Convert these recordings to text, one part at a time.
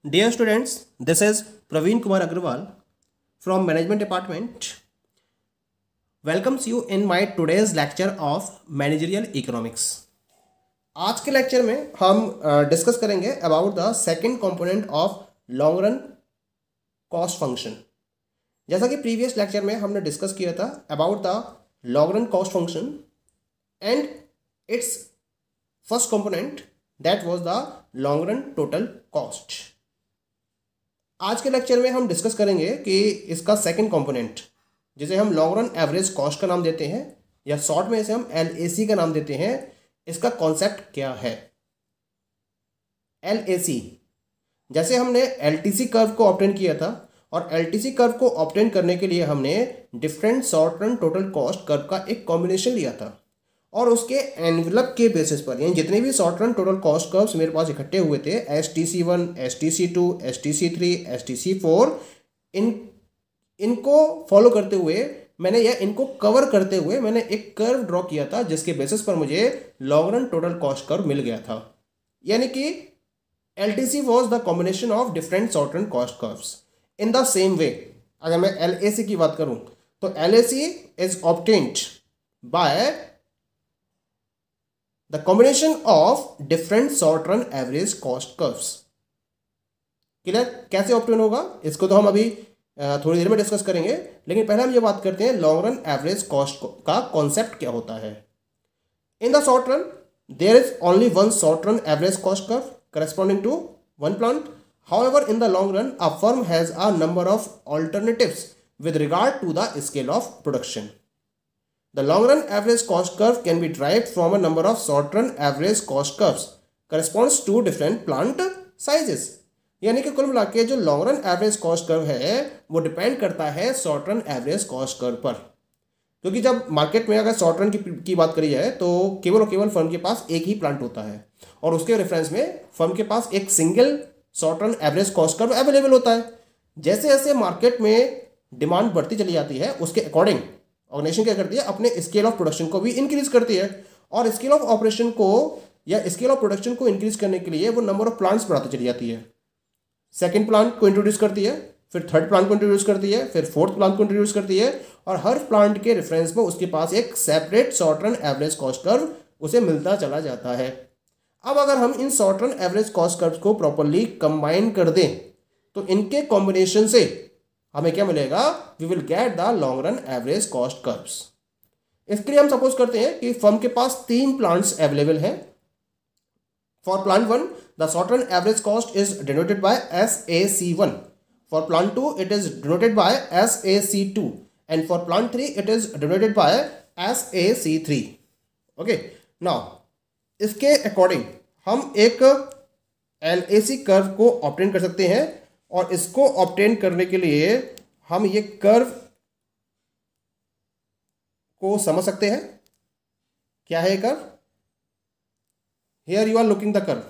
Dear students, this is Praveen Kumar Agrawal from Management Department. Welcomes you in my today's lecture of Managerial Economics. आज के lecture में हम discuss करेंगे about the second component of long run cost function. जैसा कि previous lecture में हमने discuss किया था about the long run cost function and it's first component that was the long run total cost. आज के लेक्चर में हम डिस्कस करेंगे कि इसका सेकंड कंपोनेंट जिसे हम लॉन्ग रन एवरेज कॉस्ट का नाम देते हैं या शॉर्ट में इसे हम LAC का नाम देते हैं, इसका कॉन्सेप्ट क्या है। LAC जैसे हमने LTC कर्व को ऑब्टेन किया था और LTC कर्व को ऑब्टेन करने के लिए हमने different short run total cost curve का एक कॉम्बिनेशन लिया था और उसके एनवेलप के बेसिस पर यानी जितने भी short run total cost curves मेरे पास इकट्ठे हुए थे STC1, STC2, STC3, STC4 इनको फॉलो करते हुए मैंने या इनको कवर करते हुए मैंने एक कर्व ड्रॉ किया था जिसके बेसिस पर मुझे long run total cost curve मिल गया था। यानी कि LTC was the combination of different short run cost curves. In the same way अगर मैं LAC की बात करूं तो LAC is obtained by the combination of different short run average cost curves। Clear कैसे ऑब्टेन होगा इसको तो हम अभी थोड़ी देर में डिस्कस करेंगे, लेकिन पहले हम ये बात करते हैं लॉन्ग रन एवरेज कॉस्ट का कॉन्सेप्ट क्या होता है। In the short run there is only one short run average cost curve corresponding to one plant. However, in the long run a firm has a number of alternatives with regard to the scale of production. The long run average cost curve can be derived from a number of short run average cost curves corresponds to different plant sizes। यानी कि कुल मिला के जो long run average cost curve है वो depend करता है short run average cost curve पर, क्योंकि जब मार्केट में अगर शॉर्ट रन की बात करी जाए तो केवल और केवल फर्म के पास एक ही प्लांट होता है और उसके रेफरेंस में फर्म के पास एक single short run average cost curve available होता है। जैसे जैसे मार्केट में डिमांड बढ़ती चली जाती है उसके अकॉर्डिंग ऑर्गेनाइजेशन क्या करती है अपने स्केल ऑफ प्रोडक्शन को भी इंक्रीज करती है और स्केल ऑफ ऑपरेशन को या स्केल ऑफ प्रोडक्शन को इंक्रीज करने के लिए वो नंबर ऑफ प्लांट्स बढ़ाती चली जाती है। सेकंड प्लांट को इंट्रोड्यूस करती है, फिर थर्ड प्लांट को इंट्रोड्यूस करती है, फिर फोर्थ प्लांट को इंट्रोड्यूस करती है और हर प्लांट के रेफरेंस में उसके पास एक separate short run average cost curve उसे मिलता चला जाता है। अब अगर हम इन short run average cost curve को प्रॉपरली कंबाइन कर दें तो इनके कॉम्बिनेशन से हमें क्या मिलेगा, we will get the long run average cost curves. इसके लिए हम सपोज करते हैं कि फर्म के पास 3 प्लांट्स अवेलेबल हैं। For plant 1 the short run average cost is denoted bye SAC1, for plant 2 it is denoted bye SAC2 and for plant 3 it is denoted bye SAC3। Okay, now इसके according हम एक LAC curve को obtain कर सकते हैं और इसको obtain करने के लिए हम ये कर्व को समझ सकते हैं। क्या है ये curve? Here you are looking the curve.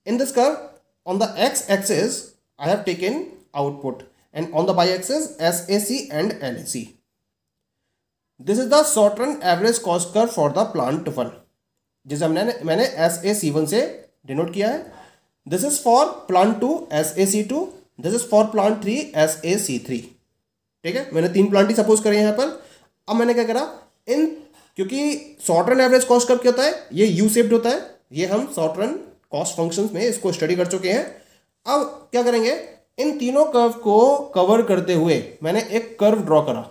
In this curve on the x axis I have taken output and on the y axis SAC and LAC। This is the short run average cost curve for the plant 1 जिसे मैंने SAC1 से denote किया है। This is for plant 2 SAC2, this is for plant 3 SAC3। ठीक है, मैंने 3 plant ही suppose करे यहाँ पर। अब मैंने क्या करा, क्योंकि short run average cost curve क्या होता है, ये यू शेप्ड होता है, ये हम शॉर्ट रन कॉस्ट फंक्शंस में इसको स्टडी कर चुके हैं। अब क्या करेंगे, इन तीनों कर्व को कवर करते हुए मैंने एक कर्व ड्रॉ करा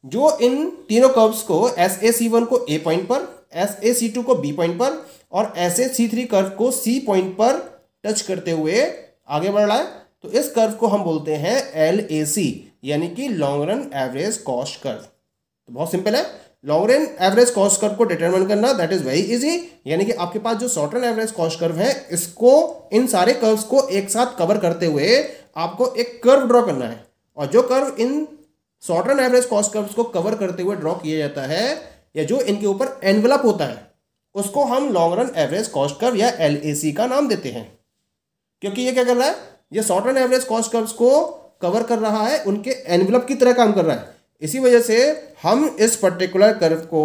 जो इन तीनों कर्व्स को SAC1 को A पॉइंट पर, SAC2 को B पॉइंट पर और SAC3 कर्व को C पॉइंट पर टच करते हुए आगे बढ़ रहा है। तो इस कर्व को हम बोलते हैं LAC यानी कि long run average cost curve. तो बहुत सिंपल है, long run average cost curve को डिटरमाइन करना दैट इज वेरी इजी। यानी कि आपके पास जो short run average cost curve है इसको इन सारे कर्व्स को एक साथ कवर करते हुए आपको एक कर्व ड्रॉ करना है और जो कर्व इन short run average cost curves को कवर करते हुए ड्रॉ किया जाता है या जो इनके ऊपर एनवेलप होता है उसको हम long run average cost curve या LAC का नाम देते हैं, क्योंकि ये क्या कर रहा है, ये short run average cost curves को कवर कर रहा है, उनके एनवेलप की तरह काम कर रहा है। इसी वजह से हम इस पर्टिकुलर कर्व को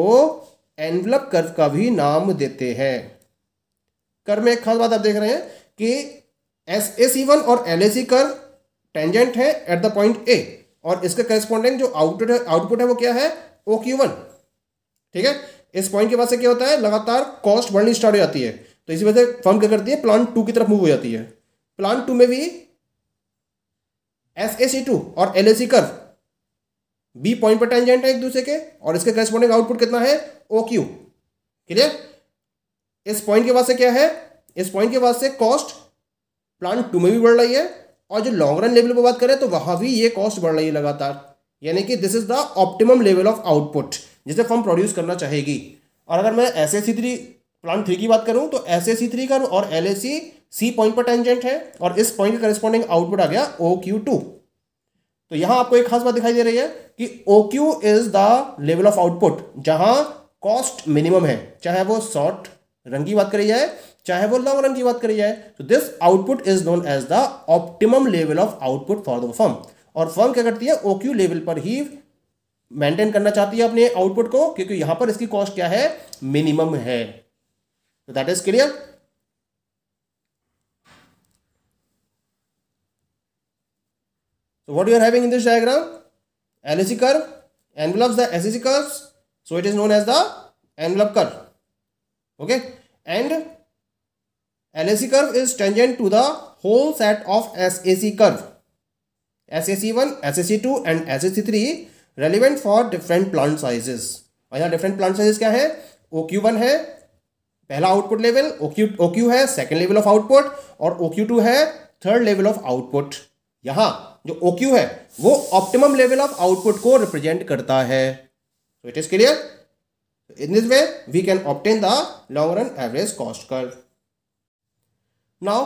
एनवेलप कर्व का भी नाम देते हैं। कर्व में एक खास बात आप देख रहे हैं कि SAC1 और LAC कर्व टेंजेंट है एट द पॉइंट ए, और इसके करस्पॉन्डिंग जो आउटपुट है वो क्या है, OQ1। ठीक है, इस पॉइंट के बाद से क्या होता है, लगातार कॉस्ट बढ़नी स्टार्ट हो जाती है। तो इसी वजह से फर्म क्या करती है, प्लान 2 की तरफ मूव हो जाती है। प्लान 2 में भी SAC2 और LAC कर्व बी पॉइंट पर टेंजेंट है एक दूसरे के, और इसके करस्पॉन्डिंग आउटपुट कितना है, OQ। क्लियर। इस पॉइंट के बाद से क्या है, इस पॉइंट के बाद से कॉस्ट प्लान 2 में भी बढ़ रही है, और जो लॉन्ग रन लेवल पर बात करें तो वहां भी ये कॉस्ट बढ़ रही है लगातार। यानी कि this is the optimum level of output जिसे फर्म प्रोड्यूस करना चाहेगी। और अगर मैं SAC3 प्लान 3 की बात करूं तो SAC3 कर्व और LAC सी पॉइंट पर टेंजेंट है, और इस पॉइंट के करस्पॉन्डिंग आउटपुट आ गया OQ2। तो यहां आपको एक खास बात दिखाई दे रही है कि OQ is the level of output जहां कॉस्ट मिनिमम है, चाहे वो शॉर्ट रन की बात करी जाए चाहे वो लॉन्ग रन की बात करी जाए। तो this output is known as the optimum level of output for the firm. और फर्म क्या करती है, OQ लेवल पर ही मेंटेन करना चाहती है अपने आउटपुट को, क्योंकि यहां पर इसकी कॉस्ट क्या है, मिनिमम है। तो that is clear. So what you are having in this diagram, LAC curve envelopes the SAC curves, so it is known as the envelope curve. Okay, and LAC curve is tangent to the whole set of SAC curve, SAC1, SAC2 and SAC3 relevant for different plant sizes। और यहाँ different plant sizes क्या है, OQ1 है पहला output level, OQ है second level of output, और OQ2 है third level of output. यहाँ जो OQ है वो ऑप्टिमम लेवल ऑफ आउटपुट को रिप्रेजेंट करता है। So it is clear. In this way we can obtain the long run average cost curve. Now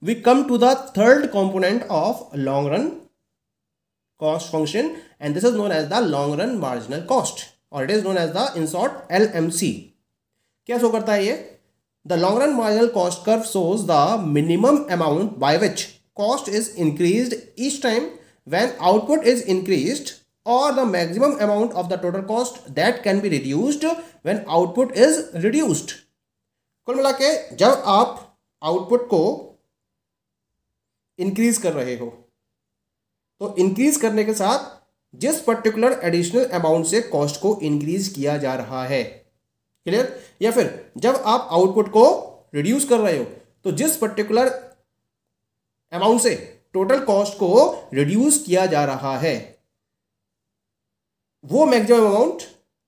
we come to the third component of long run cost function, and this is known as the long run marginal cost, और it is known as the in short LMC। क्या show करता है ये, the long run marginal cost curve shows the minimum amount by which cost is increased each time when output is increased, or the maximum amount of the total cost that can be reduced when output is reduced। कुल मिला के जब आप output को increase कर रहे हो तो इंक्रीज करने के साथ जिस पर्टिकुलर एडिशनल अमाउंट से कॉस्ट को इंक्रीज किया जा रहा है, क्लियर। या फिर जब आप आउटपुट को रिड्यूस कर रहे हो तो जिस पर्टिकुलर अमाउंट से टोटल कॉस्ट को रिड्यूस किया जा रहा है, वो मैक्सिमम अमाउंट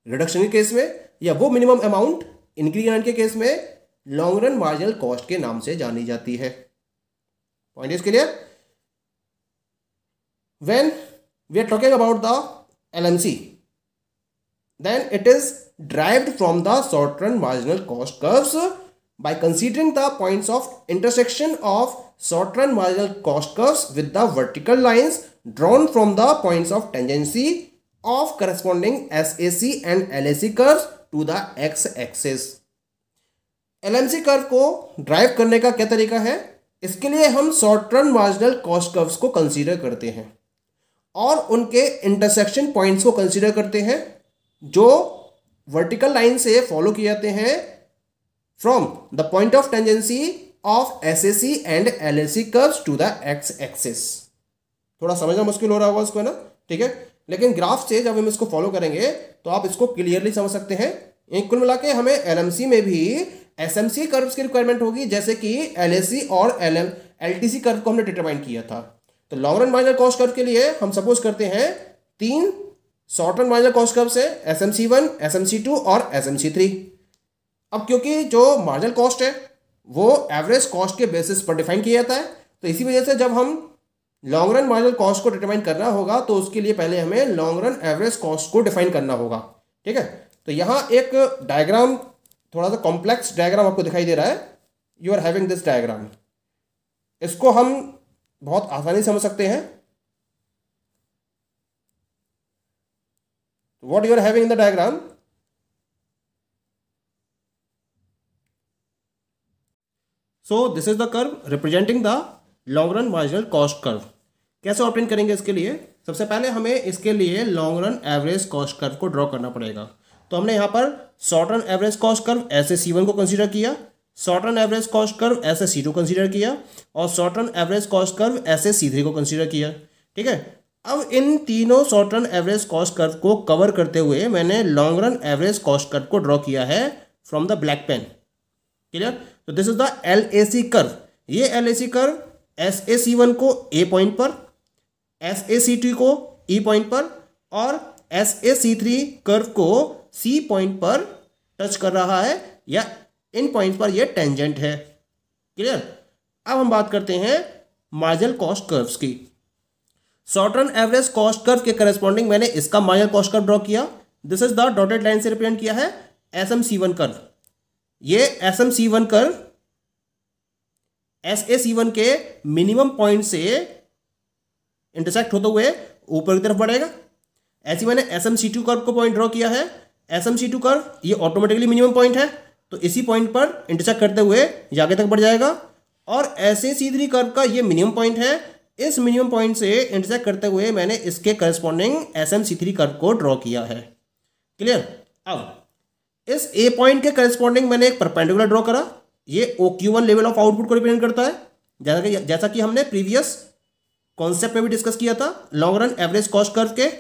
रिडक्शन के केस में या वो मिनिमम अमाउंट इंक्रीमेंट के केस में लॉन्ग रन मार्जिनल कॉस्ट के नाम से जानी जाती है। Point is clear. When we are talking about the LMC, then it is derived from the short run marginal cost curves by considering the points of intersection of short run marginal cost curves with the vertical lines drawn from the points of tangency of corresponding SAC and LAC curves to the x-axis। LMC curve को drive करने का क्या तरीका है, इसके लिए हम short run marginal cost curves को कंसीडर करते हैं और उनके इंटरसेक्शन पॉइंट्स को कंसीडर करते हैं जो वर्टिकल लाइन से फॉलो किए जाते हैं from the point of tangency of SAC and LAC curves to the x-axis। थोड़ा समझना मुश्किल हो रहा होगा इसको, है ना, ठीक है, लेकिन ग्राफ से जब हम इसको फॉलो करेंगे तो आप इसको क्लियरली समझ सकते हैं। कुल मिला के हमें LMC में भी SMC कर्व्स की रिक्वायरमेंट होगी, जैसे कि LAC और LTC कर्व को हमने डिटरमाइन किया था। तो long run marginal cost curve के लिए हम सपोज करते हैं 3 short run marginal cost curve से SMC1, SMC2 और SMC3। अब क्योंकि जो मार्जिनल कॉस्ट है वो एवरेज कॉस्ट के बेसिस पर डिफाइन किया जाता है, तो इसी वजह से जब हम लॉन्ग रन मार्जिनल कॉस्ट को डिटरमाइन करना होगा तो उसके लिए पहले हमें लॉन्ग रन एवरेज कॉस्ट को डिफाइन करना होगा। ठीक है, तो यहाँ एक डायग्राम, थोड़ा सा कॉम्प्लेक्स डायग्राम आपको दिखाई दे रहा है। You are having this diagram, इसको हम बहुत आसानी से समझ सकते हैं। What you are having in the diagram, so this is the curve representing the long run marginal cost curve. कैसे ऑब्टेन करेंगे इसके लिए, सबसे पहले हमें इसके लिए long run average cost curve को ड्रॉ करना पड़ेगा। तो हमने यहाँ पर short run average cost curve SAC1 को कंसीडर किया, short run average cost curve ऐसे C2 कंसीडर किया और short run average cost curve ऐसे C3 को कंसीडर किया। ठीक है, अब इन तीनों short run average cost curve को कवर करते हुए मैंने long run average cost curve को ड्रॉ किया है from the black pen. Clear? तो this is the LAC curve. ये LAC कर्व SAC1 को A पॉइंट पर, SAC2 को E पॉइंट पर और SAC3 कर्व को C पॉइंट पर टच कर रहा है या इन पॉइंट पर ये टेंजेंट है। क्लियर? अब हम बात करते हैं मार्जिनल कॉस्ट कर्व्स की। Short run average cost curve के करस्पॉन्डिंग मैंने इसका मार्जिनल कॉस्ट कर्व ड्रॉ किया। This is the dotted line से रिप्रेजेंट किया है SMC1 कर्व। ये SMC1 कर्व SAC1 के मिनिमम पॉइंट से इंटरसेक्ट होते हुए ऊपर की तरफ बढ़ेगा। ऐसे मैंने SMC2 कर्व को पॉइंट ड्रॉ किया है। SMC2 कर्व ये ऑटोमेटिकली मिनिमम पॉइंट है, तो इसी पॉइंट पर इंटरसेक्ट करते हुए ये आगे तक बढ़ जाएगा। और SAC3 कर्व का ये मिनिमम पॉइंट है, इस मिनिमम पॉइंट से इंटरसेक्ट करते हुए मैंने इसके करस्पॉन्डिंग SMC3 कर्व को ड्रॉ किया है। क्लियर? अब इस A पॉइंट के करस्पॉन्डिंग मैंने एक परपेंडिकुलर ड्रॉ करा। ये OQ1 लेवल ऑफ आउटपुट को रिप्रेजेंट करता है, जैसा कि हमने प्रीवियस कॉन्सेप्ट में भी डिस्कस किया था long run average cost curve के।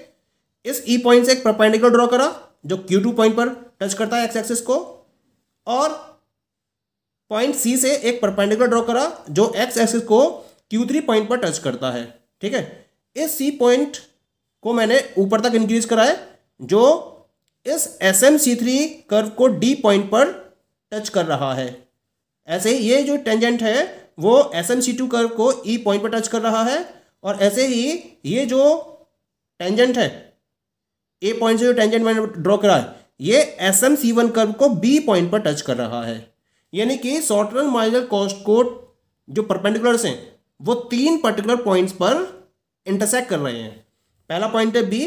इस E पॉइंट से एक परपेंडिकुलर ड्रॉ करा जो Q2 पॉइंट पर टच करता है एक्स एक्सिस को, और पॉइंट C से एक परपेंडिकुलर ड्रॉ करा जो एक्स एक्सिस को Q3 पॉइंट पर टच करता है। ठीक है, इस C पॉइंट को मैंने ऊपर तक इंक्रीज करा है जो इस SMC3 कर्व को D पॉइंट पर टच कर रहा है। ऐसे ही ये जो टेंजेंट है वो SMC2 कर्व को E पॉइंट पर टच कर रहा है, और ऐसे ही ये जो टेंजेंट है A पॉइंट से जो टेंजेंट मैंने ड्रॉ करा है ये SMC1 कर्व को B पॉइंट पर टच कर रहा है। यानी कि शॉर्ट रन मार्जिनल कॉस्ट को जो परपेंडिकुलर्स हैं वो तीन पर्टिकुलर पॉइंट्स पर इंटरसेक्ट कर रहे हैं। पहला पॉइंट है B,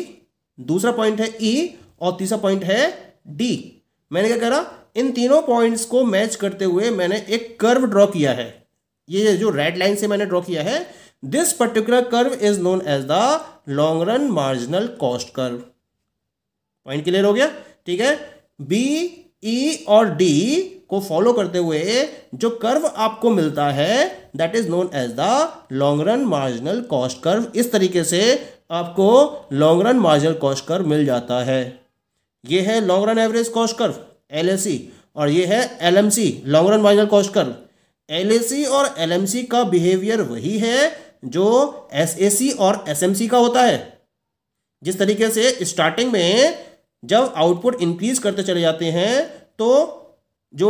दूसरा पॉइंट है E और तीसरा पॉइंट है D। मैंने क्या करा, इन तीनों पॉइंट्स को मैच करते हुए मैंने एक कर्व ड्रॉ किया है। ये जो रेड लाइन से मैंने ड्रॉ किया है, this particular curve is known as the long run marginal cost curve. Point clear हो गया? ठीक है, B, E और D को फॉलो करते हुए जो कर्व आपको मिलता है that is known as the long run marginal cost curve. इस तरीके से आपको long run marginal cost curve मिल जाता है। ये है long run average cost curve LAC, और ये है LMC long run marginal cost curve. LAC और LMC का बिहेवियर वही है जो SAC और SMC का होता है। जिस तरीके से स्टार्टिंग में जब आउटपुट इंक्रीज करते चले जाते हैं तो जो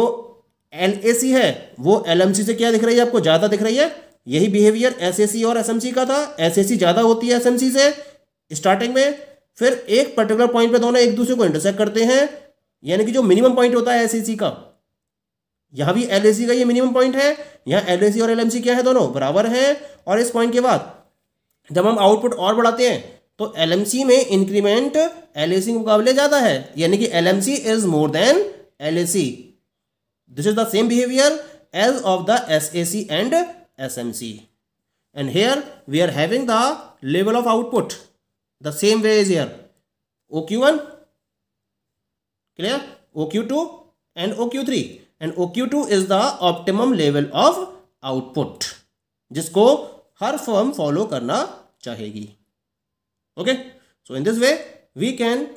LAC है वो LMC से क्या दिख रही है, आपको ज़्यादा दिख रही है। यही बिहेवियर SAC और SMC का था। SAC ज़्यादा होती है SMC से स्टार्टिंग में, फिर एक पर्टिकुलर पॉइंट पे दोनों एक दूसरे को इंटरसेक्ट करते हैं, यानी कि जो मिनिमम पॉइंट होता है SAC का, यहाँ भी LAC का ये मिनिमम पॉइंट है। यहाँ LAC और LMC क्या है, दोनों बराबर हैं। और इस पॉइंट के बाद जब हम आउटपुट और बढ़ाते हैं तो LMC में इंक्रीमेंट LAC के मुकाबले ज़्यादा है, यानी कि LMC is more than LAC। This is the same behaviour as of the SAC and SMC, and here we are having the level of output the same way is here OQ1 clear, OQ2 and OQ3, and OQ2 is the optimum level of output जिसको हर firm follow करना चाहेगी। Okay, so in this way we can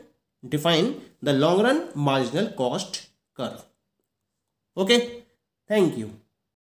define the long run marginal cost curve. Okay, thank you.